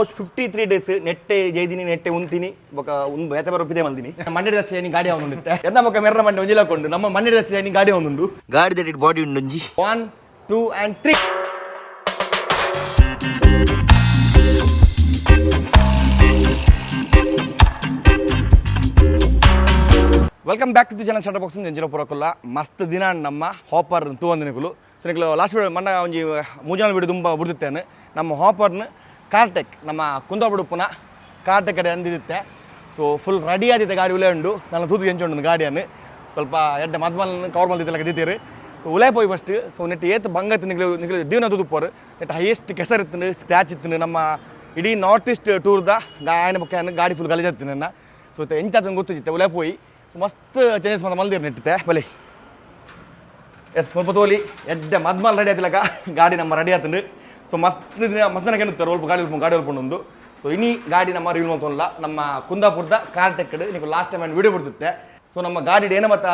53 days ನೆಟ್ಟೆ ಜೈದಿನಿ ನೆಟ್ಟೆ ಉಂತಿನಿ ಬೊಕ ಉನ್ ಬೇತೆ ಬರೋ ಪಿದೆ ಮಲ್ದಿನಿ ಮಂಡ್ಯ ದರ್ಶಿ ಏನಿ ಗಾಡಿ ಅವನುಂಡಿತ್ತೆ ಎನ್ನ ಬೊಕ ಮೆರ್ರ ಮಂಡ್ಯ ಒಂಜಿಲಕೊಂಡು ನಮ್ಮ ಮಂಡ್ಯ ದರ್ಶಿ ಏನಿ ಗಾಡಿ ಅವನುಂಡು ಗಾಡಿ ದಟ್ ಬಾಡಿ ಉಂಡೊಂಜಿ 1 2 and 3 welcome back to the channel start box ಎಂಜಿನ ಪುರಕೊಲ್ಲ ಮಸ್ತ್ ದಿನ ನಮ್ಮ ಹಾಪರ್ ತೂವಂದಿನಕುಲು ಸೊ ನಿಕ್ಲು ಲಾಸ್ಟ್ ವೀಡಿಯೋ ಮಣ್ಣ ಒಂಜಿ ಮೂಜಾನ ವೀಡಿಯೋ ತುಂಬ ಬಿಡುತ್ತೇನೆ ನಮ್ಮ ಹಾಪರ್ನ ಕಾರ್ಟೆಕ್ ನಮ್ಮ ಕುಂದಾಪುರ ಪುನಃ ಕಾರ್ಟೆಕ್ ಕಡೆ ಅಂದಿದ್ದೆ ಸೊ ಫುಲ್ ರೆಡಿ ಆದಿತ್ತೆ ಗಾಡಿ ಉಲೆ ಉಂಡು ನಾನು ತೂತು ಎಂಚುಂಡು ಗಾಡಿಯನ್ನು ಸ್ವಲ್ಪ ಎಡ್ಡೆ ಮದ್ಮಲ್ನ ಕವರ್ ಮಲ್ದಿದ್ದೆಲ್ಲ ಗದೀತೀರಿ ಸೊ ಉಲೆ ಪೋಯ್ ಫಸ್ಟ್ ಸೊ ನೆಟ್ಟು ಏತ್ ಬಂಗತ್ತು ನಿಕ್ಲು ದೀವನ ತೂದುಪ್ಪೋರು ನೆಟ್ಟು ಹೈಯೆಸ್ಟ್ ಕೆಸರು ಇತ್ತು ಸ್ಕ್ರ್ಯಾಚ್ ಇತ್ತು ನಮ್ಮ ಇಡೀ ನಾರ್ತ್ ಈಸ್ಟ್ ಟೂರ್ದ ಆಯ್ನ ಬೊಕ್ಕ ಗಾಡಿ ಫುಲ್ ಗಲೀಜಾಗ್ತೀನಿ ನನ್ನ ಸೊ ಎಂಚಾತನ ಗೊತ್ತಿತ್ತೆ ಉಲೆ ಪೋಯ್ ಸೊ ಮಸ್ತ್ ಚೇಂಜಸ್ ಮಾತ್ರ ಮಲ್ದಿರು ನೆಟ್ಟಿತ್ತೆ ಬಲಿ ಎಸ್ ಸ್ವಲ್ಪ ತೋಲಿ ಎಡ್ಡೆ ಮದ್ಮಲ್ ರೆಡಿ ಆಯ್ತಿಲ್ಲಕ ಗಾಡಿ ನಮ್ಮ ರೆಡಿ ಆಯ್ತಂಡು ಸೊ ಮಸ್ತ್ ಮಸ್ತನ ಕೆನ್ನುತ್ತಾರೆ ಸ್ವಲ್ಪ ಗಾಡಿ ಹೊಲ್ಪೊಂಡು ಸೊ ಇನಿ ಗಾಡಿ ನಮ್ಮ ರಿವ್ಯೂ ಮಾಡ್ತೋಲ್ಲ ನಮ್ಮ ಕುಂದಾಪುರದ ಕಾರ್ಟೆಕ್ ನೀವು ಲಾಸ್ಟ್ ಟೈಮ್ ವೀಡಿಯೋ ಬಿಡ್ತಿತ್ತೆ ಸೊ ನಮ್ಮ ಗಾಡಿ ಏನ ಮತ್ತು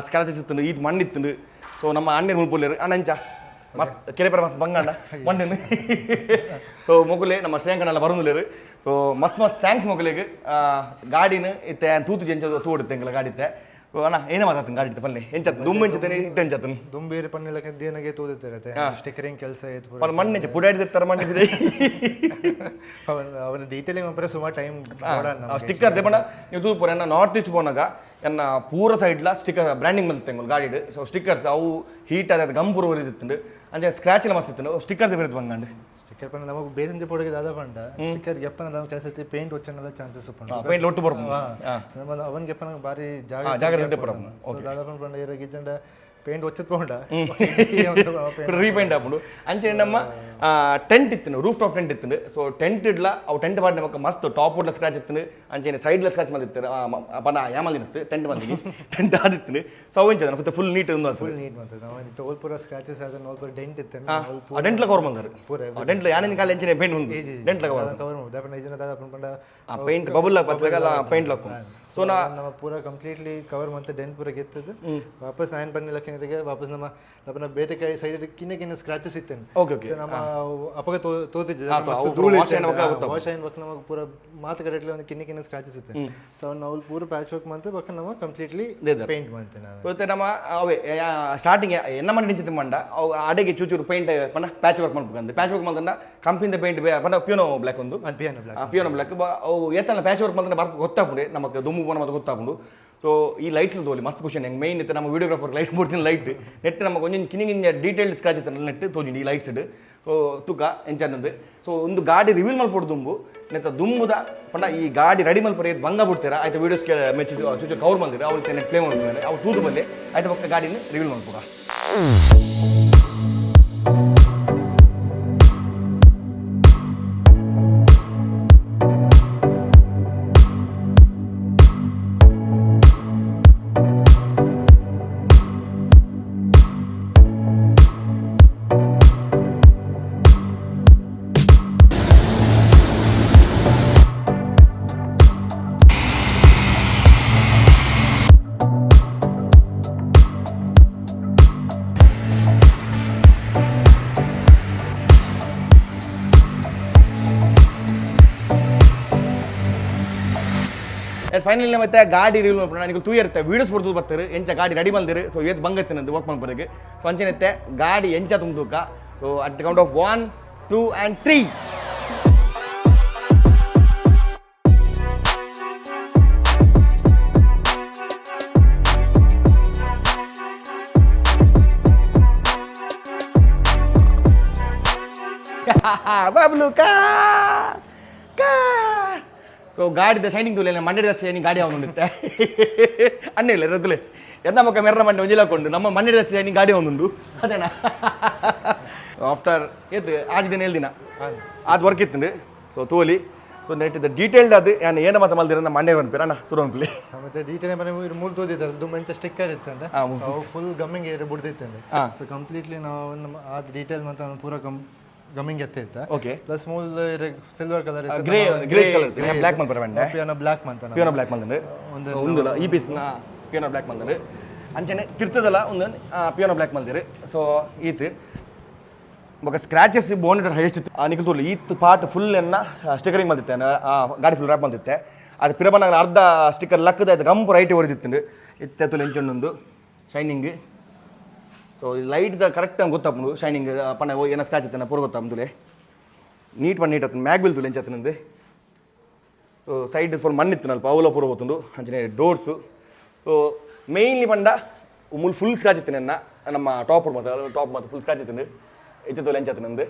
ಸ್ಕ್ರಾಚಸ್ ಇತ್ತು ಈದ್ ಮಣ್ಣಿತ್ತು ಸೊ ನಮ್ಮ ಅಣ್ಣನ ಮುಲ್ಪುಲ್ಲೇರು ಅಣ್ಣಂಚ ಮಸ್ತ್ ಕೆರೆಪರ ಮಸ್ತ್ ಬಂಗಾಂಡ ಮಣ್ಣನ್ನು ಸೊ ಮೊಗಲೆ ನಮ್ಮ ಶ್ರೇಯಾಂಕನೆಲ್ಲ ಬರೋದಿಲ್ಲೇರು ಸೊ ಮಸ್ತ್ ಥ್ಯಾಂಕ್ಸ್ ಮೊಗಲಿಗೆ ಗಾಡಿನ ಇತ್ತೆ ತೂತು ಜಂಚ ತೂಡುತ್ತೆ ಎಂಗಳ ಗಾಡಿ ಇತ್ತೆ ಅಣ್ಣ ಏನೇ ಮಾತಾಡ್ತೀನಿ ಗಾಡಿ ಇತ್ತು ಪಲ್ಲೆ ಎಂಚತ್ ದುಂಬು ಎಂಚತೇನೆ ಇತ್ತು ಎಂಚತನು ದುಂಬೇರಿ ಪನ್ನೆಲಕ್ಕೆ ದೇನಗೆ ತೋದಿತ್ತಿರತ್ತೆ ಸ್ಟಿಕರಿಂಗ್ ಕೆಲಸ ಇತ್ತು ಮಣ್ಣೆ ಪುಡಾಡಿದಿರ್ತಾರೆ ಮಣ್ಣಿದೆ ಅವನ ಡೀಟೇಲಿಂಗ್ ಮಾತ್ರ ಸುಮಾರು ಟೈಮ್ ಸ್ಟಿಕ್ಕರ್ ದೇಪಣ್ಣ ನೀವು ತೂಪುರ ಎನ್ನ ನಾರ್ತ್ ಈಸ್ಟ್ ಪೋನಾಗ ಎನ್ನ ಪೂರ ಸೈಡ್ಲ ಸ್ಟಿಕ್ಕರ್ ಬ್ರ್ಯಾಂಡಿಂಗ್ ಮಲ್ತೆಂಗಲ್ ಗಾಡಿ ಸೊ ಸ್ಟಿಕ್ಕರ್ಸ್ ಅವು ಹೀಟ್ ಆದ ಗಂಪುರ ಒರಿದಿತ್ತು ಅಂದ್ರೆ ಸ್ಕ್ರಾಚ್ ಎಲ್ಲ ಮಸ್ತ್ ಇತ್ತು ಸ್ಟಿಕ್ಕರ್ ದೇಬಿರುತ್ತೆ ಬಂಗಂಡು ಸ್ಟಿಕ್ಕರ್ ಪಣ್ಣ ನಮಗೆ ಬೇಸಂಜೆ ಪೊಡಗೆ ದಾದ ಪಂಡ ಸ್ಟಿಕ್ಕರ್ ಗೆಪ್ಪನ ನಮ್ಮ ಕೆಲಸ ಪೇಂಟ್ వచ్చనಲ್ಲ ಚಾನ್ಸಸ್ ಪಂಡ ಪೇಂಟ್ ಲೊಟ್ಟು ಬರ್ಬೋದು ನಮ್ಮ ಅವನ್ ಗೆಪ್ಪನ ಬಾರಿ ಜಾಗ್ರತೆ ಪಡಮ ಓಕೆ ದಾದ ಪಂಡ ಇರ ಗಿಜಂಡ ಪೇಂಟ್ వచ్చತ್ ಪಂಡ ರೀಪೇಂಟ್ ಆಪುಂಡು ಅಂಚೆ ನಮ್ಮ ಟೆಂಟ್ ಇತ್ತು ರೂಫ್ ಟಾಪ್ ಟೆಂಟ್ ಇತ್ತು ಸೊ ಟೆಂಟ್ ಇಡ್ಲ ಅವು ಟೆಂಟ್ ಬಾಡಿ ನಮಕ್ ಮಸ್ತ್ ಟಾಪ್ ಉಡ್ಲ ಸ್ಕ್ರಾಚ್ ಇತ್ತು ಅಂಚೆ ಸೈಡ್ಲ ಸ್ಕ್ರಾಚ್ ಮಲ್ದಿತ್ತು ಪನ ಯಾಮಲ್ದಿತ್ತು ಟೆಂಟ್ ಮಂದಿಗೆ ಟೆಂಟ್ ಆದಿತ್ತು ಸೊ ಅವಂಚೆ ಮತ್ತೆ ಫುಲ್ ನೀಟ್ ಒಂದು ಫುಲ್ ನೀಟ್ ಮತ್ತೆ ನಾವು ಟೋಲ್ ಪೂರ ಸ್ಕ್ರಾಚಸ್ ಆದ ನೋಲ್ ಪೂರ ಡೆಂಟ್ ಇತ್ತು ಆ ಡೆಂಟ್ಲ ಕವರ್ ಬಂದರು ಪೂರ ಡೆಂಟ್ಲ ಯಾನಿನ ಕಾಲ ಎಂಚೆ ಪೇಂಟ್ ಒಂದು ಡೆಂಟ್ಲ ಕವರ್ ದಪನ ಇಜನ ದಾದ ಪಂಡ ಆ ಪೇಂಟ್ ಬಬಲ್ ಪತ್ಲಗಲ್ಲ ಪೇಂಟ್ ಲಕ್ ಸೊ ನಮ್ಮ ಪೂರ ಕಂಪ್ಲೀಟ್ಲಿ ಕವರ್ ಮತ್ತೆ ಡೆಂಟ್ ಪೂರ ಗೆತ್ತದು ವಾಪಸ್ ಆಯನ್ ಪನ್ನೆಲಕ್ಕೆ ವಾಪಸ್ ನಮ್ಮ ದಪನ ಬೇತೆಕಾಯಿ ಸೈಡ್ ಕಿನ್ನ ಸ್ಕ್ರಾಚಸ್ ಇತ್ತು ಓಕೆ ಓಕೆ ನಮ್ಮ ಅಪಗ ತೋತಿದ್ದೆ ವಾಶ್ ಆಯ್ನ ಬಕ್ಕ ನಮಗೆ ಪೂರ ಮಾತುಕಡೆ ಒಂದು ಕಿನ್ನ ಸ್ಕ್ರಾಚಸ್ ಇತ್ತು ಸೊ ನಾವು ಪೂರ ಪ್ಯಾಚ್ ವರ್ಕ್ ಮಾಡ್ತೆ ಬಕ್ಕ ನಮ್ಮ ಕಂಪ್ಲೀಟ್ಲಿ ಪೇಂಟ್ ಮಾಡ್ತೆ ನಾನು ಮತ್ತೆ ನಮ್ಮ ಅವೇ ಸ್ಟಾರ್ಟಿಂಗ್ ಎನ್ನ ಮಂಡಿ ನಿಂಚಿತ್ತು ಮಂಡ ಅವು ಅಡೆಗೆ ಚೂಚೂರು ಪೇಂಟ್ ಪಣ್ಣ ಪ್ಯಾಚ್ ವರ್ಕ್ ಮಾಡ್ಬೇಕಂತ ಪ್ಯಾಚ್ ವರ್ಕ್ ಮಾಡ್ದಂಡ ಕಂಪ್ನಿಯಿಂದ ಪೇಂಟ್ ಪಣ್ಣ ಪಿಯೋನೋ ಬ್ಲ್ಯಾಕ್ ಒಂದು ಪಿಯೋನೋ ಬ್ಲ್ಯಾಕ್ ಅವು ಏತಲ್ಲ ಪ್ಯಾಚ್ ವರ್ಕ್ ಮಾಡ್ದಂಡ ಬರ್ಕ ಗೊತ್ತಾಗ್ಬಿಡಿ ನಮಗೆ ದುಮ್ಮು ಪೋನ ಮತ್ತೆ ಗೊತ್ತಾಗ್ಬಿಡು ಸೊ ಈ ಲೈಟ್ಸ್ ತೋಲಿ ಮಸ್ತ್ ಖುಷಿ ಹೆಂಗೆ ಮೈನ್ ಇತ್ತು ನಮ್ಮ ವಿಡಿಯೋಗ್ರಾಫರ್ ಲೈಟ್ ಕೊಡ್ತೀನಿ ಲೈಟ್ ನೆಟ್ ನಮಗೆ ಒಂದೊಂದು ಕಿಂಗಿನ ಡೀಟೇಲ್ ಸ್ಕ್ರಾಚ್ ಇತ್ತು ನೆಟ್ ತೋಜಿ ಈ ಲೈಟ್ಸ್ ಸೊ ತುಕ ಎಂಚಂದು ಸೊ ಒಂದು ಗಾಡಿ ರಿವೀಲ್ ಮಾಡ್ಕೊಡು ದುಂಬು ನೆತ್ತ ದುಂಬುದ ಪಂಡ ಈ ಗಾಡಿ ರೆಡಿ ಮಲ್ಪರ ಬಂಗ ಬಿಡ್ತೀರಾ ಆಯ್ತು ವೀಡಿಯೋಸ್ಗೆ ಮೆಚ್ಚು ಚೂಚು ಕವರ್ ಬಂದಿರ ಅವ್ರು ನೆಟ್ ಪ್ಲೇ ಮಾಡ್ತಾರೆ ಅವ್ರು ತೂದು ಬಲ್ಲೆ ಆಯ್ತು ಪಕ್ಕ ಗಾಡಿನ ರಿವೀಲ್ ಮಾಡ್ಕೊಡ ಫೈನಲಿ ಮತ್ತೆ ಗಾಡಿ ರಿವ್ಯೂ ಮಾಡ್ಬಿಡೋಣ ನನಗೆ ತೂ ಇರುತ್ತೆ ವೀಡಿಯೋಸ್ ಬರ್ದು ಬರ್ತಾರೆ ಎಂಚ ಗಾಡಿ ರೆಡಿ ಬಂದಿರು ಸೊ ಏತ್ ಬಂಗತ್ತಿನಂದು ವರ್ಕ್ ಮಾಡ್ಬರೋಕ್ಕೆ ಸೊ ಅಂಚೆನತ್ತೆ ಗಾಡಿ ಎಂಚ ತುಂಬುಕ so at the count of 1 2 and 3 ಬಾಬ್ಲು ಕಾ ಸೊ ಗಾಡಿದ ಶೈನಿಂಗ್ ತೂಲೆ ಮಂಡ್ಯದ ಶೈನಿಂಗ್ ಗಾಡಿ ಅವನುಂಡುತ್ತೆ ಅನ್ನಿಲ್ಲ ರದ್ದುಲೆ ಎನ್ನ ಮಕ್ಕ ಮೆರ್ರ ಮಂಡ್ಯ ಒಂಜಿಲಾಕೊಂಡು ನಮ್ಮ ಮಂಡ್ಯದ ಶೈನಿಂಗ್ ಗಾಡಿ ಅವನುಂಡು ಅದೇನಾ ಆಫ್ಟರ್ ಏತು ಆಜ್ ದಿನ ದಿನ ಅದು ವರ್ಕ್ ಇತ್ತು ಸೊ ತೋಲಿ ಸೊ ನೆಟ್ ದ ಡೀಟೇಲ್ಡ್ ಅದು ಏನು ಮಾತ್ರ ಮಲ್ದಿರ ನಮ್ಮ ಮಂಡ್ಯ ಬಂದ್ಪೀರ ಅಣ್ಣ ಶುರು ಅನ್ಪಲಿ ಮತ್ತೆ ಡೀಟೇಲ್ ಮನೆ ಮೂರು ತೋದಿದ್ದಾರೆ ಅದು ಮಂಚ ಸ್ಟಿಕ್ಕರ್ ಇತ್ತಂಡೆ ಫುಲ್ ಗಮ್ಮಿಂಗ್ ಬಿಡ್ದಿತ್ತಂಡೆ ಸೊ ಕಂಪ್ಲೀಟ್ಲಿ ನಾವು ನಮ್ಮ ಆ ಡೀಟೇಲ್ ಮತ್ತೆ ಪೂರ ಗಮ್ಮಿಂಗ್ ಎತ್ತಿತ್ತ ಓಕೆ ಪ್ಲಸ್ ಮೂಲ್ ಸಿಲ್ವರ್ ಕಲರ್ ಇತ್ತು ಗ್ರೇ ಕಲರ್ ಬ್ಲಾಕ್ ಮಲ್ ಬರವಂಡೆ ಪಿಯಾನೋ ಬ್ಲಾಕ್ ಮಂತ ಪಿಯಾನೋ ಬ್ಲಾಕ್ ಮಲ್ದಂಡೆ ಒಂದು ಈ ಪೀಸ್ನ ಪಿಯಾನೋ ಬ್ಲಾಕ್ ಮಲ್ದಂಡೆ ಅಂಚನೆ ತಿರ್ತದಲ್ಲ ಒಂದು ಪಿಯಾನೋ ಬ್ಲಾಕ್ ಮಲ್ದಿರು ಸೊ ಈತ್ ఒక ಸ್ಕ್ರಾಚಸ್ ಬೋನೆಟ್ ಹೈಯೆಸ್ಟ್ ನಿಖಿಲ್ ತೋರ್ಲಿ ಈತ್ ಪಾರ್ಟ್ ಫುಲ್ ಎನ್ನ ಸ್ಟಿಕರಿಂಗ್ ಮಾಡ್ತಿತ್ತೆ ಗಾಡಿ ಫುಲ್ ರ್ಯಾಪ್ ಮಾಡ್ತಿತ್ತೆ ಅದು ಪಿರಬನ ಅರ್ಧ ಸ್ಟಿಕ್ಕರ್ ಲಕ್ಕದ ಅದು ಗಂಪು ರೈಟ್ ಹೊಡೆದಿತ್ತು ಇತ್ತೆ ತುಲೆ ಎಂಚೊಂದು ಶೈನಿಂಗ್ ಸೊ ಲೈಟ್ ದ ಕರೆಕ್ಟ್ ಗೊತ್ತಾಪುಂಡು ಶೈನಿಂಗ್ ಪಣ್ಣ ಏನೋ ಸ್ಕ್ರಾಚ್ ಇತ್ತಾನೆ ಪೂರ ಗೊತ್ತಾಪುಂದುಲೆ ನೀಟ್ ಪಣ್ಣ ನೀಟ್ ಆತನ ಮ್ಯಾಗ್ ಬೀಳ್ತು ಎಂಚತ್ತನಂದು ಸೊ ಸೈಡ್ ಫುಲ್ ಮಣ್ಣಿತ್ತು ನಲ್ಪ ಅವಲ ಪೂರ ಗೊತ್ತುಂಡು ಅಂಚನೆ ಡೋರ್ಸು ಸೊ ಮೇಯ್ನ್ಲಿ ಪಂಡ ಮುಲ್ ಫುಲ್ ಸ್ಕ್ರಾಚ್ ಇತ್ತು ನನ್ನ ನಮ್ಮ ಟಾಪ್ ಮತ್ತು ಫುಲ್ ಸ್ಕ್ರಾಚ್ ಇತ್ತು ಇತ್ತು ಎಂಚತ್ತನಂದು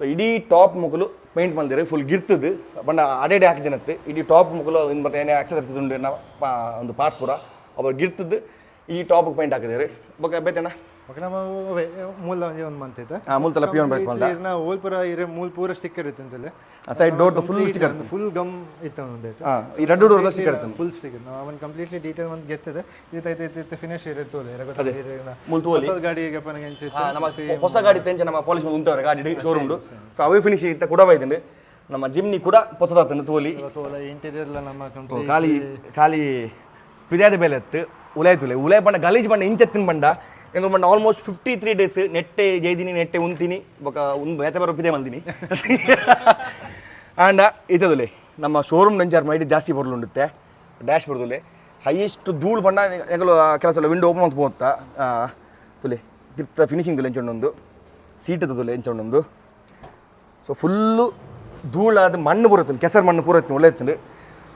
ಸೊ ಇಡೀ ಟಾಪ್ ಮುಗಲು ಪೇಂಟ್ ಮಾಡಿದ್ರೆ ಫುಲ್ ಗಿರ್ತದು ಬಂಡ ಅಡೆಡೆ ಹಾಕಿದ್ದೇನತ್ತು ಇಡೀ ಟಾಪ್ ಮುಗಲು ಇನ್ನು ಮತ್ತೆ ಏನೇ ಆಕ್ಸಸರೀಸ್ ಉಂಡು ಒಂದು ಪಾರ್ಟ್ಸ್ ಪೂರ ಅವ್ರು ಗಿರ್ತದ್ದು ಈ ಟಾಪ್ ಪೇಂಟ್ ಹಾಕಿದ್ದಾರೆ ಬಗ್ಗೆ ಬೇತಣ್ಣ ಓಕೆ ನಮ್ಮ ಮೂಲ ಒಂದು ಮಂತ್ ಐತೆ ಮೂಲ ತಲ ಪಿಯೋನ್ ಬೇಕು ಅಂತ ನಾವು ಓಲ್ ಪೂರ ಇರೋ ಮೂಲ ಪೂರ ಸ್ಟಿಕ್ಕರ್ ಇತ್ತು ಅಂತಲೇ side door full sticker full gum ಇತ್ತು ಒಂದು ಈ ರೆಡ್ ಡೋರ್ ಸ್ಟಿಕ್ಕರ್ ಇತ್ತು ಫುಲ್ ಸ್ಟಿಕ್ಕರ್ ನಾವು ಅವನ್ ಕಂಪ್ಲೀಟ್ಲಿ ಡೀಟೇಲ್ ಒಂದು ಗೆತ್ತದೆ ಇದು ಫಿನಿಶ್ ಇರುತ್ತೆ ಮೂಲ ತೋಲಿ ಗಾಡಿಗೆ ಪನಗೆಂಚಿ ನಮ್ಮ ಹೊಸ ಗಾಡಿ ತೆಂಚ ನಮ್ಮ ಪಾಲಿಶ್ ಮೇಲೆ ಉಂಟವ್ರೆ ಗಾಡಿ ಶೋರೂಮ್ ಸೊ ಅವೇ ಫಿನಿಶ್ ಇತ್ತ ಕೂಡ ಬೈದಂಡು ನಮ್ಮ ಜಿಮ್ನಿ ಕೂಡ ಹೊಸದಾತಂದು ತೋಲಿ ಇಂಟೀರಿಯರ್ ನಮ್ಮ ಖಾಲಿ ಪಿದಾದ ಬೇಲೆ ಎತ್ತು ಉಲಾಯ್ ಉಲಾಯ್ ಬಂಡ ಗಲೀಜ್ ಬಂಡ ಇಂಚೆತ್ತಿನ ಬಂಡ ಎಂಗಲ್ ಬಂಡ ಆಲ್ಮೋಸ್ಟ್ 53 ಡೇಸ್ ನೆಟ್ಟೆ ಜೈದಿನಿ ನೆಟ್ಟೆ ಉಂತೀನಿ ಬೊಕ ಬೇತೆ ಬರೋ ಪಿದೆ ಮಲ್ದಿನಿ ಆಂಡ ಇತದುಲೆ ನಮ್ಮ ಶೋರೂಮ್ ನಂಚಾರ್ ಮೈಡಿ ಜಾಸ್ತಿ ಬರಲುಂಡುತ್ತೆ ಡ್ಯಾಶ್ ಬರ್ದುಲೆ ಹೈಯೆಸ್ಟ್ ಧೂಳು ಬಂಡ ಎಂಗಲು ಕೆಲಸ ವಿಂಡೋ ಓಪನ್ ಅಂತ ಹೋಗ್ತಾ ತುಲೆ ತಿರ್ತ ಫಿನಿಶಿಂಗ್ ತುಲೆ ಎಂಚೊಂಡೊಂದು ಸೀಟ್ ತುಲೆ ಎಂಚೊಂಡೊಂದು ಸೊ ಫುಲ್ಲು ಧೂಳಾದ ಮಣ್ಣು ಬರುತ್ತೆ ಕೆಸರು ಮಣ್ಣು ಪೂರ ಒಳ್ಳೆ ಎತ್ತಂಡು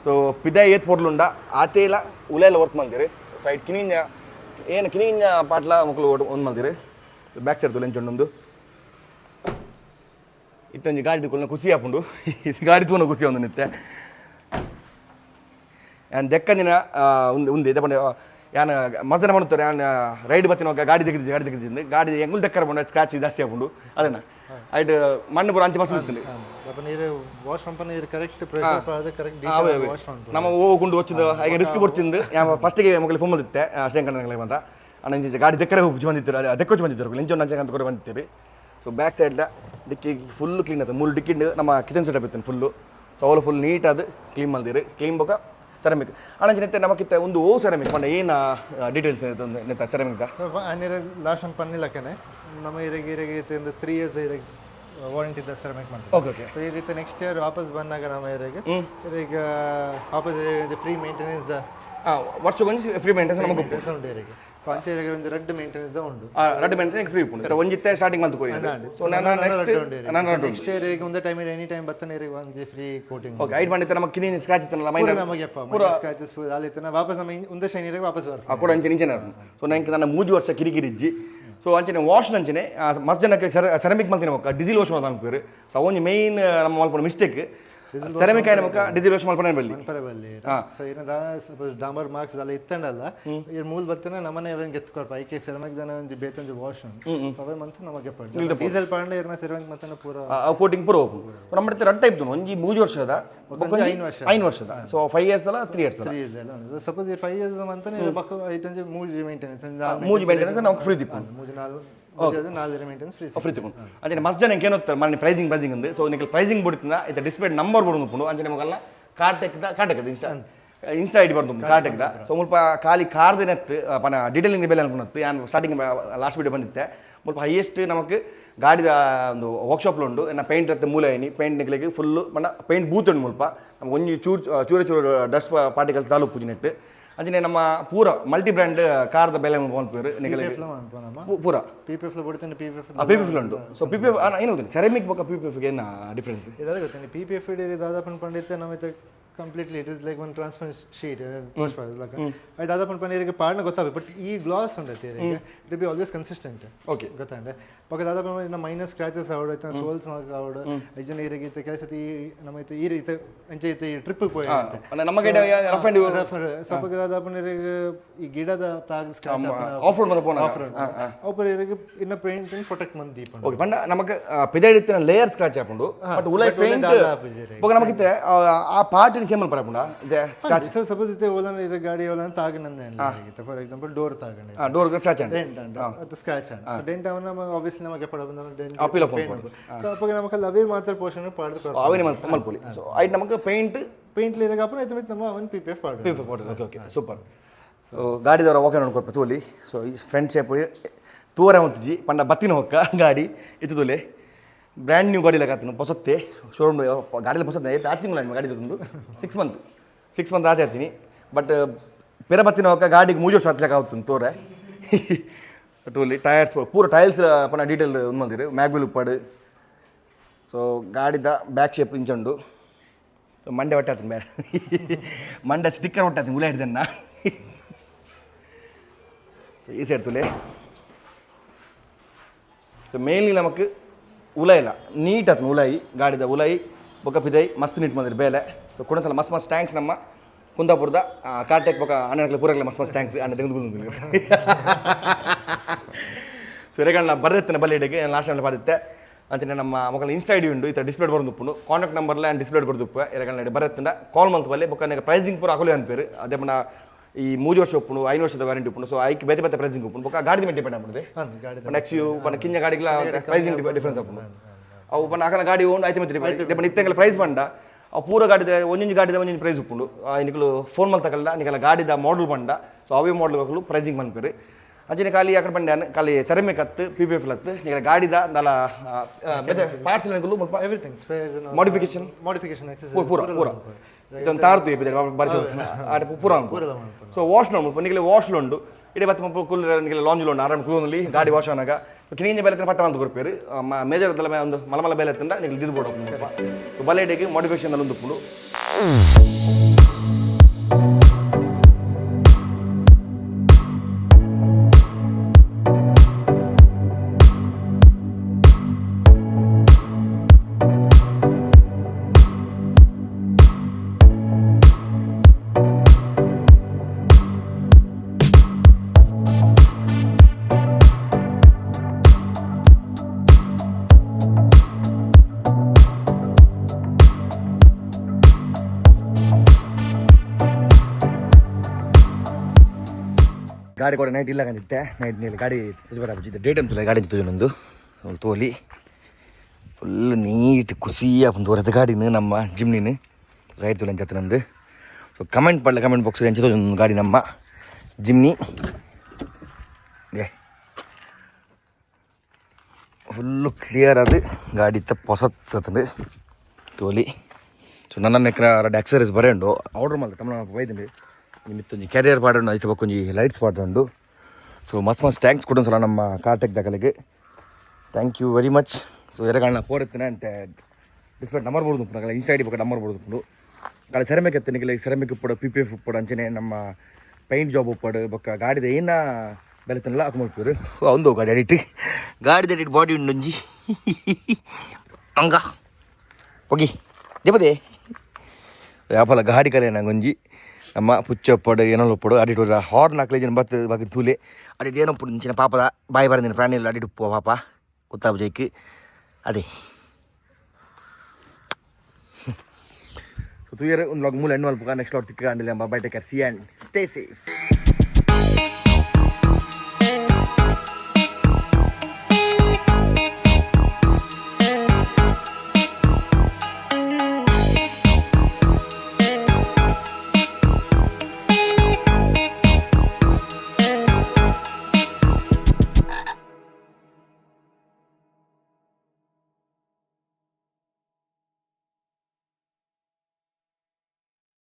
ಸೊ ಪಿದ ಏತ್ ಪೊರ್ಲುಂಡ ಆತೇಲ ಉಲೆಲ್ಲ ವರ್ಕ್ ಮಲ್ದಿರಿ ಸೈಡ್ ಕಿನಿಂಜ ಏನು ಕಿನಿಂಜ ಪಾಟ್ಲ ಮಕ್ಕಳು ಒಂದು ಮಲ್ದಿರಿ ಬ್ಯಾಕ್ ಸೈಡ್ ತುಲೆ ಎಂಚೊಂಡೊಂದು ಇತ್ತಂಜಿ ಗಾಡಿ ತುಕೊಳ್ಳ ಖುಷಿ ಹಾಪುಂಡು ಗಾಡಿ ತೂನ ಖುಷಿ ಒಂದು ನಿತ್ತೆ ಆ್ಯಂಡ್ ದೆಕ್ಕಂದಿನ ಒಂದು ಇದೆ ಬಂಡೆ ಯಾನ ಮಜನ ಮಾಡ್ತಾರೆ ಯಾನ್ ರೈಡ್ ಬತ್ತಿನ ಗಾಡಿ ತೆಗೆದಿದ್ದು ಗಾಡಿ ಎಂಗುಲ್ ದೆಕ್ಕರ ಬಂಡ ಸ್ಕ್ರಾಚ್ ಜಾಸ್ತಿ ಹಾಪುಂಡು ಅದನ್ನ ಐಟ್ ಮಣ್ಣು ಪೂರ ಅಂಚೆ ಮಸ್ತ್ ಇತ್ತು ವಾಶ್ ಪಂಪನ ಕರೆಕ್ಟ್ ಪ್ರೆಷರ್ ಪಾಡದೆ ಕರೆಕ್ಟ್ ವಾಶ್ ಪಂಪ ನಮ್ಮ ಹೋಗುಂಡು వచ్చింది ಈಗ ರಿಸ್ಕ್ ಬರ್ತಿಂದು ಫಸ್ಟ್ ಗೆ ಮಕ್ಕಳು ಫೋನ್ ಮಾಡಿದ್ದೆ ಶ್ರೀಲಂಕಾ ಅಂತ ಅಣ್ಣ ಗಾಡಿ ದೆಕ್ಕರೆ ಹೋಗಿ ಬಂದಿತ್ತು ದೆಕ್ಕೊಚ್ಚಿ ಬಂದಿದ್ದರು ಲಿಂಚೊಂದು ಅಂಚೆ ಅಂತ ಕೂಡ ಬಂದಿದ್ದೀರಿ ಸೊ ಬ್ಯಾಕ್ ಸೈಡ್ಲ ಡಿಕ್ಕಿ ಫುಲ್ ಕ್ಲೀನ್ ಆಯ್ತು ಮೂರು ಡಿಕ್ಕಿಂಡು ನಮ್ಮ ಕಿಚನ್ ಸೆಟಪ್ ಇತ್ತು ಫುಲ್ಲು ಸೊ ಅವಳು ಫುಲ್ ನೀಟ್ ಅದು ಕ್ಲೀನ್ ಮಾಡಿದಿರಿ ಕ್ಲೀನ್ ಬೇಕಾ ಸೆರಮಿಕ್ ಅಣ್ಣಂಚೆ ನಮಗಿತ್ತ ಒಂದು ಓ ಸೆರಮಿಕ್ ಪಂಡ ಏನು ಡೀಟೇಲ್ಸ್ ನೆತ್ತ ಸೆರಮಿಕ್ ಲಾಸ್ಟ್ ಒಂದು ಪನ್ನಿಲ್ಲಕ್ಕನೆ ನಮ್ಮ ಇರಗೆ 3 ಇಯರ್ಸ್ ಇರಗೆ ವಾರಂಟಿ ಇದ್ದ ಸೆರಮಿಕ್ ಮಾಡ್ತೀವಿ ಓಕೆ ಓಕೆ ಸೊ ಈ ರೀತಿ ನೆಕ್ಸ್ಟ್ ಇಯರ್ ವಾಪಸ್ ಬಂದಾಗ ನಮ್ಮ ಈಗ ವಾಪಸ್ ಫ್ರೀ ಮೇಂಟೆನೆನ್ಸ್ ದ ವರ್ಷಕ್ಕೊಂದು ಫ್ರೀ ಮೇಂಟೆನೆನ್ಸ್ ನಮಗೆ ಉಂಟು ಇರಗೆ ಸೊ ಅಂಚೆ ಒಂದು ರೆಡ್ ಮೇಂಟೆನೆನ್ಸ್ ಉಂಟು ರೆಡ್ ಮೇಂಟೆನೆನ್ಸ್ ಫ್ರೀ ಉಂಟು ಒಂಜಿತ್ತೆ ಸ್ಟಾರ್ಟಿಂಗ್ ಮಂತ್ ಕೊಯ್ದು ಸೊ ನೆಕ್ಸ್ಟ್ ಇಯರ್ ಈಗ ಒಂದು ಟೈಮ್ ಎನಿ ಟೈಮ್ ಬತ್ತನೆ ಇರಗೆ ಒಂದು ಫ್ರೀ ಕೋಟಿಂಗ್ ಓಕೆ ಐಟ್ ಮಾಡಿತ್ತೆ ನಮಗೆ ಕಿನಿ ಸ್ಕ್ರಾಚ್ ಇತ್ತಲ್ಲ ಮೈಂಡ್ ನಮಗೆ ಪೂರ ಸ್ಕ್ರಾಚಸ್ ಫುಲ್ ಅಲ್ಲಿತ್ತು ವಾಪಸ್ ನಮ್ಮ ಒಂದು ಶೈನ್ ಇರಗೆ ವಾಪಸ್ ಆ ಕೂಡ ಅಂಚೆ ನಿಂಚೆನೆ ಸೊ ನಂಗೆ ನನ್ನ 3 ವರ್ಷ ಕಿರಿಕಿರಿಜ್ಜಿ ಸೊ ಅಂಚನೆ ವಾಶ್ ನಂಚನೆ ಮಸ್ತ್ ಜನಕ್ಕೆ ಸೆರಮಿಕ್ ಮಲ್ತಿನ ಮಕ್ಕ ಡೀಸೆಲ್ ವಾಶ್ ಮಾಡೋದು ಅನ್ಕೋರಿ ಸೊ ಒಂಜಿ ಮೇಯ್ನ್ ನಮ್ಮ ಮಲ್ಪನ ಮಿಸ್ಟೇಕ್ ಸೆರಮಿಕ್ ಆಯ್ನ ಮಕ್ಕ ಡೀಸೆಲ್ ವಾಶ್ ಮಲ್ಪನ ಬಲ್ಲಿ ಸೊ ಇನ್ನ ಸಪೋಸ್ ಡಾಂಬರ್ ಮಾರ್ಕ್ಸ್ ಎಲ್ಲ ಇತ್ತಂಡಲ್ಲ ಇರ್ ಮೂಲ ಬತ್ತನೆ ನಮ್ಮನೆ ಇವನ್ ಗೆತ್ಕೊರ್ಪ ಐಕೆ ಸೆರಮಿಕ್ ದನ ಒಂದು ಬೇತೊಂದು ವಾಶ್ ಉಂಟು ಸೊ ಅವೇ ಮಂತ್ ನಮಗೆ ಪಡ ಡೀಸೆಲ್ ಪಂಡ ಇರ್ನ ಸೆರಮಿಕ್ ಮತ್ತನ ಪೂರ ಕೋಟಿಂಗ್ ಪೂರ ಹೋಗು ನಮ್ಮ ರೆಡ್ ಟೈಪ್ ಒಂಜಿ 3 ವರ್ಷದ 5 ವರ್ಷದ ಸೊ 5 ಇಯರ್ಸ್ ಅಲ್ಲ 3 ಇಯರ್ಸ್ ಅಲ್ಲ 3 ಇಯರ್ಸ್ ಅಲ್ಲ ಸಪೋಸ್ 5 ಇಯರ್ಸ್ ಮಂತನೆ ಬಕ್ಕ ಐತಂಜಿ ಮೂಜಿ ಮೇಂಟೆನೆನ್ಸ್ ನಾವು ಫ್ರೀ ದಿಪ್ಪು ಮೂಜಿ ನಾಲ್ಕು ಮೇಂಟೆನೆನ್ಸ್ ಫ್ರೀ ತಗೊಂಡು ಅಂಚನೆ ಮಸ್ತ್ ಜನ ಏನೋತ್ತಾರೆ ಮನೆ ಪ್ರೈಸಿಂಗ್ ಅಂದು ಸೊ ನಿಖಲ್ ಪ್ರೈಸಿಂಗ್ ಬಿಡ್ತಿನ ಇದು ಡಿಸ್ಪ್ಲೇ ನಂಬರ್ ಬೋರ್ಡ್ ಉಂಟು ಅಂಚನೆ ಮಗಲ್ಲ ಕಾರ್ಟೆಕ್ದ ಇನ್ಸ್ಟಾ ಐಡಿ ಬರ್ದು ಕಾರ್ಟೆಕ್ದ ಸೊ ಮುಲ್ಪ ಖಾಲಿ ಕಾರ್ದಿನತ್ತು ಪನ ಡೀಟೇಲಿಂಗ್ ಬೆಲೆ ಅನ್ಕೊಂಡತ್ತು ಯಾನು ಸ್ಟಾರ್ಟಿಂಗ್ ಲಾಸ್ಟ್ ವೀಡಿಯೋ ಬಂದಿತ್ತೆ ಮುಲ್ಪ ಹೈಯೆಸ್ಟ್ ನಮಗೆ ಗಾಡಿದ ಒಂದು ವರ್ಕ್ಶಾಪ್ಲು ಉಂಟು ನಾ ಪೇಂಟ್ ಅತ್ತ ಮೂಲ ಏನಿ ಪೇಂಟ್ ನಿಕ್ಲಿಗೆ ಫುಲ್ಲು ಪಂಡ ಪೇಂಟ್ ಬೂತ್ ಉಂಟು ಮುಲ್ಪ ನಮ್ಗೆ ಒಂಜಿ ಚೂರು ಡಸ್ಟ್ ಪಾರ್ಟಿಕಲ್ಸ್ ತಾಲು ಪೂಜಿ ನೆಟ್ಟು ಅಂಚನೆ ನಮ್ಮ ಪೂರ ಮಲ್ಟಿ ಬ್ರ್ಯಾಂಡ್ ಕಾರ್ದ ಬೆಲೆ ಪೋನ್ಪೇರು ನಿಗಲಿಗೆ ಪೂರ PPF ಬಿಡ್ತೇನೆ PPF ಉಂಟು ಸೊ PPF ಏನು ಗೊತ್ತಿಲ್ಲ ಸೆರಮಿಕ್ ಬೊಕ್ಕ PPF ಏನು ಡಿಫ್ರೆನ್ಸ್ ಇದಾದ ಗೊತ್ತೇನೆ PPF ದಾದಾಪನ್ ಪಂಡಿತ್ತೆ ನಮಗೆ ಕಂಪ್ಲೀಟ್ಲಿ ಇಟ್ ಇಸ್ ಲೈಕ್ ಒಂದು ಟ್ರಾನ್ಸ್ಪರೆಂಟ್ ಶೀಟ್ ತೋರಿಸ್ಬಾರ್ದು ಅದು ದಾದಾಪನ್ ಪನ್ನೀರಿಗೆ ಪಾರ್ಟ್ನ ಗೊತ್ತಾಗಬೇಕು ಬಟ್ ಈ ಗ್ಲಾಸ್ ಉಂಟೈತೆ it be always consistent okay ಗೊತ್ತಾಂಡೆ ಪಕ್ಕ ದಾದಾಪನ್ ಇನ್ನ ಮೈನಸ್ ಸ್ಕ್ರಾಚಸ್ ಆವಡ ಸೋಲ್ಸ್ ಆವಡ ಐಜನ ಇರಗಿತ್ತೆ ಕೆಲಸತಿ ನಮ್ಮೈತೆ ಈ ರೀತಿ ಅಂಚೆ ಐತೆ ಟ್ರಿಪ್ ಪೋಯಂತೆ ನಮಗೆ ರಫ್ ಅಂಡ್ ಸಪಕ ದಾದಾಪನ್ ಇರಗೆ ಈ ಗಿಡದ ತಾಗ ಸ್ಕ್ರಾಚ್ ಆಫ್ ರೋಡ್ ಮತ ಪೋನ ಆಫರ್ ಇರಗೆ ಇನ್ನ ಪೇಂಟಿಂಗ್ ಪ್ರೊಟೆಕ್ಟ್ ಮಂದಿ ದೀಪ ಓಕೆ ಪಂಡ ನಮಗೆ ಪಿದಾಡಿತ್ತಿನ ಲೇಯರ್ ಸ್ಕ್ರಾಚ್ ಹಾಕೊಂಡು ಬಟ್ ಉಲೈ ಪೇಂಟ್ ಬೊಕ ನಮಗಿತ್ತೆ ಆ ಪಾರ್ಟ್ ಕೇಮಲ್ ಪರಪುಂಡ ಇದೆ ಸ್ಕ್ರಾಚ್ ಸೊ ಸಪೋಸ್ ಇತ್ತೆ ಓಲನ ಇರ ಗಾಡಿ ಓಲನ ತಾಗನಂದೆ ಆಗಿತ್ತು ಫಾರ್ ಎಕ್ಸಾಂಪಲ್ ಡೋರ್ ತಾಗನೆ door scratch and dent and ಅದು ಸ್ಕ್ರಾಚ್ ಅಂಡ್ ಸೊ ಡೆಂಟ್ ಅವನ ನಮಗೆ ಆಬ್ವಿಯಸ್ಲಿ ನಮಗೆ ಪಡಬಂದ ಡೆಂಟ್ ಅಪೀಲ್ ಪೋನ್ ಸೊ ಅಪ್ಪಗೆ ನಮಗೆ ಲವೇ ಮಾತ್ರ ಪೋರ್ಷನ್ ಪಾಡ್ದು ಅವನೇ ಮಲ್ಪೋಲಿ ಸೊ ಐಟ್ ನಮಗೆ ಪೇಂಟ್ ಲಿರಗ ಅಪ್ಪ ಐತೆ ನಮ್ಮ ಅವನ್ PPF ಪಾಡ್ದು ಓಕೆ ಓಕೆ ಸೂಪರ್ ಸೊ ಗಾಡಿದವರ ಓಕೆ ನೋಡ್ಕೊಳ್ಬೇಕು ತೋಲಿ ಸೊ ಈ ಫ್ರಂಟ್ ಶೇಪ್ ತೂವರೆ ಹೊತ್ತಿಜಿ ಪಂಡ ಬತ್ತಿನ ಹೊಕ್ಕ ಗಾಡಿ ಇತ್ತುದುಲೆ ಬ್ರ್ಯಾಂಡ್ ನ್ಯೂ ಗಾಡಿ ಲೆಕ್ಕ ಹೊಸತ್ತೆ ಶೋರೂಮ್ ಗಾಡಿಯಲ್ಲಿ ಹೊಸತ್ತೆ 8 ತಿಂಗಳು ಗಾಡಿ ತಂದು 6 ಮಂತ್ ಆಚೆ ಇರ್ತೀನಿ ಬಟ್ ಪೆರ ಬತ್ತಿನ ಹೊಕ್ಕ ಗಾಡಿಗೆ 3 ವರ್ಷ ಹತ್ತಲೆಕ್ಕ ಆಗುತ್ತಂದು ತೋರೆ ಟೂಲಿ ಟಯರ್ಸ್ ಪೂರ ಟೈಲ್ಸ್ ಪಣ ಡೀಟೇಲ್ ಉಂದಿರು ಮ್ಯಾಗ್ವಿಲ್ ಉಪ್ಪಾಡು ಸೊ ಗಾಡಿದ ಬ್ಯಾಕ್ ಶೇಪ್ ಇಂಚುಂಡು ಸೊ ಮಂಡೆ ಹೊಟ್ಟೆ ಆತನ ಬೇರೆ ಮಂಡೆ ಸ್ಟಿಕ್ಕರ್ ಹೊಟ್ಟೆ ಆತನ ಉಲ ಹಿಡ್ದನ್ನ ಸೊ ಈ ಸೈಡ್ ತುಲೆ ಸೊ ಮೇನ್ಲಿ ನಮಕ್ ಉಲ ಇಲ್ಲ ನೀಟ್ ಆತನ ಉಲಾಯಿ ಗಾಡಿದ ಉಲಾಯಿ ಬೊಕ್ಕ ಪಿದೈ ಮಸ್ತ್ ನೀಟ್ ಬಂದಿರಿ ಬೇಲೆ ಸೊ ಕೊಡೊಂದ್ಸಲ ಮಸ್ತ್ ಟ್ಯಾಂಕ್ಸ್ ನಮ್ಮ ಕುಂದಾಪುರದ ಕಾರ್ಟೆಕ್ ಬೊಕ್ಕ ಅಣ್ಣಗಳ ಪೂರಗಳ ಮಸ್ತ್ ಟ್ಯಾಂಕ್ಸ್ ಅಣ್ಣ ತೆಗೆದು ಸೊ ರೇಗಣ್ಣ ಬರ್ರೆತ್ತಿನ ಬಲ್ಲೆಡೆಗೆ ಲಾಸ್ಟ್ ಟೈಮ್ ಪಾಡಿತ್ತೆ ಅಂಚನೆ ನಮ್ಮ ಮಕ್ಕಳ ಇನ್ಸ್ಟಾ ಐಡಿ ಉಂಡು ಈ ಡಿಸ್ಪ್ಲೇ ಬರ್ದುಪ್ಪುನು ಕಾಂಟ್ಯಾಕ್ಟ್ ನಂಬರ್ಲ ಡಿಸ್ಪ್ಲೇ ಬರ್ದುಪ್ಪು ಎರಗಣ್ಣ ಬರೆತ್ತಿಂದ ಕಾಲ್ ಮಂತ್ ಬಲ್ಲೆ ಬೊಕ್ಕ ಪ್ರೈಸಿಂಗ್ ಪೂರ ಅಕುಲೆ ಅನ್ಪೇರು ಅದೇ ಪಣ ಈ 3 ವರ್ಷ ಒಪ್ಪುನು 5 ವರ್ಷದ ವ್ಯಾರಂಟಿ ಉಪ್ಪುನು ಸೊ ಐಕ್ ಬೇತೆ ಬೇತೆ ಪ್ರೈಸಿಂಗ್ ಉಪ್ಪುನು ಬೊಕ್ಕ ಗಾಡಿ ಮೇಲೆ ಡಿಪೆಂಡ್ ಆಗ್ಬಿಡುತ್ತೆ ನೆಕ್ಸ್ಟ್ ಯು ಪಣ ಕಿಂಜ ಗಾಡಿಗಳ ಪ್ರೈಸಿಂಗ್ ಡಿಫರೆನ್ಸ್ ಅಪ್ಪುನು ಅವು ಪಣ ಅಕಲ ಗಾಡಿ ಓನ್ ಆಯ್ತು ಮತ್ತೆ ಪಣ ಇತ್ತೆಂಗಲ ಪ್ರೈಸ್ ಬಂಡ ಆ ಪೂರ ಗಾಡಿದ ಒಂದೊಂದು ಗಾಡಿದ ಒಂದೊಂದು ಪ್ರೈಸ್ ಉಪ್ಪುಂಡು ನಿಕಲು ಫೋನ್ ಮಲ್ ತಗೊಳ್ಳ ನಿಕಲ ಗಾಡಿದ ಮಾಡಲ್ ಬಂಡ ಸೊ ಅವೇ ಮಾಡಲ್ಗಳು ಪ್ರೈಸಿಂಗ್ ಬಂದ್ಪೇರು ಅಂಚನೆ ಖಾಲಿ ಅక్కడ ಬಂಡೆ ಖಾಲಿ ಸೆರಮೆ ಕತ್ತು PPF ಲತ್ತು ನಿಕಲ ಗಾಡಿದ ದಲ ಪಾರ್ಟ್ಸ್ ನಿಕಲು ಎವ್ರಿಥಿಂಗ್ ಸ್ಪೇರ್ಸ್ ಮಾಡಿಫಿಕೇಶನ್ ಪೂರ ಪೂರ ಇದೊಂದು ತಾರ್ತು ಬರ್ಸಿ ಆಟ ಪೂರ ಸೊ ವಾಶ್ ನೋಡಿ ನಿಕಲೆ ವಾಶ್ಲು ಉಂಡು ಇಡೀ ಬತ್ತ ಕುಲ್ ನಿಕಲೆ ಲಾಂಜ್ಲು ಉಂಡು ಆರಾಮ್ ಕೂಲಿ ಗಾಡಿ ವಾಶ್ ಆನಾಗ ಕಿನಿಂಜ ಬೇಲೆ ಪಟ್ಟ ಅಂತ ಕೊರ್ಪೇರು ಮೇಜರ್ ದಲ ಒಂದು ಮಲಮಲ ಬೇಲೆ ತಂದ ನಿಕಲು ದಿದ್ದು ಬೋಡು ಬಲೆಡೆಗೆ ಮಾಡಿಫಿಕೇಶನ್ ಅಲ್ಲಿ ಉಂದುಪ್ಪುಡು ಗಾಡಿ ಕೂಡ ನೈಟ್ ಇಲ್ಲ ಕಂದಿತ್ತೆ ನೈಟ್ ನೀಲಿ ಗಾಡಿ ತುಜಬರಾಬಿದ್ದೆ ಡೇಟ್ ಅಂತಲ್ಲ ಗಾಡಿ ತುಜನೊಂದು ತೋಲಿ ಫುಲ್ ನೀಟ್ ಖುಷಿಯ ಒಂದು ವರದ ಗಾಡಿನ ನಮ್ಮ ಜಿಮ್ನಿನ ರೈಟ್ ತುಳ ನಂದು ಸೊ ಕಮೆಂಟ್ ಪಡ್ಲ ಕಮೆಂಟ್ ಬಾಕ್ಸ್ ಎಂಚ ಒಂದು ಗಾಡಿ ನಮ್ಮ ಜಿಮ್ನಿ ಏ ಫುಲ್ಲು ಕ್ಲಿಯರ್ ಅದು ಗಾಡಿ ಹೊಸತ್ತಂದು ತೋಲಿ ಸೊ ನನ್ನ ಆಕ್ಸರೀಸ್ ಬರೇ ಉಂಡು ಆರ್ಡರ್ ಮಾಡಿದೆ ತಮ್ಮ ಬೈದಂಡು ನಿಮಿತ್ತೊಂದು ಕ್ಯಾರಿಯರ್ ಪಾಡೋಣ ಐತೆ ಬಕ್ಕೊಂಜಿ ಲೈಟ್ಸ್ ಪಾಡೋಂಡು ಸೊ ಮಸ್ತ್ ಟ್ಯಾಂಕ್ಸ್ ಕೊಡೋಣ ನಮ್ಮ ಕಾರ್ಟೆಕ್ ದಾಖಲೆಗೆ thank you very much so ಎರಗಣ್ಣ ಪೋರೆತ್ತಿನ ಅಂತೆ ಡಿಸ್ಪ್ಲೇ ನಂಬರ್ ಬೋರ್ದು ನಗಲ ಇನ್ಸ್ಟಾ ಐಡಿ ಬೊಕ್ಕ ನಂಬರ್ ಬೋರ್ದು ಕಾಲ ಸೆರಮಿಕ್ ಎತ್ತ ನಿಗಲ ಸೆರಮಿಕ್ ಉಪ್ಪಡು PPF ಉಪ್ಪಡು ಅಂಚನೆ ನಮ್ಮ ಪೈಂಟ್ ಜಾಬ್ ಉಪ್ಪಡು ಬೊಕ್ಕ ಗಾಡಿದ ಏನ ಬೆಲೆತನಲ್ಲ ಹಾಕೊಂಡ್ಬಿಡ್ತೀರು ಒಂದು ಗಾಡಿ ಅಡಿಟ್ ಗಾಡಿದ ಅಡಿಟ್ ಬಾಡಿ ಉಂಡೊಂಜಿ ಹಂಗ ಹೋಗಿ ದೇಪದೇ ಯಾಪಲ್ಲ ಗಾಡಿ ಕಲೆ ನಂಗೊಂಜಿ ನಮ್ಮ ಪುಚ್ಚಪ್ಪಡು ಏನೋ ಉಪ್ಪಡು ಅಡಿಟ್ ಹಾರ್ನ್ ಹಾಕ್ಲಿ ಜನ ಬತ್ತು ಬಾಕಿ ತೂಲೆ ಅಡಿಟ್ ಏನೋ ಉಪ್ಪು ಚಿನ್ನ ಪಾಪದ ಬಾಯಿ ಬರಂದಿನ ಪ್ರಾಣಿಯಲ್ಲಿ ಅಡಿಟ್ ಉಪ್ಪು ಪಾಪ ಗೊತ್ತಾಗ ಜೈಕ್ ಅದೇ ಸೊ 2 year ಒಂದು ಲಾಗ್ ಮೂಲ ಹೆಣ್ಣು ಅಲ್ಪ ನೆಕ್ಸ್ಟ್ ಲಾಗ್ ತಿಕ್ಕ ಅಂಡಿಲ್ಲ bye take care see and stay safe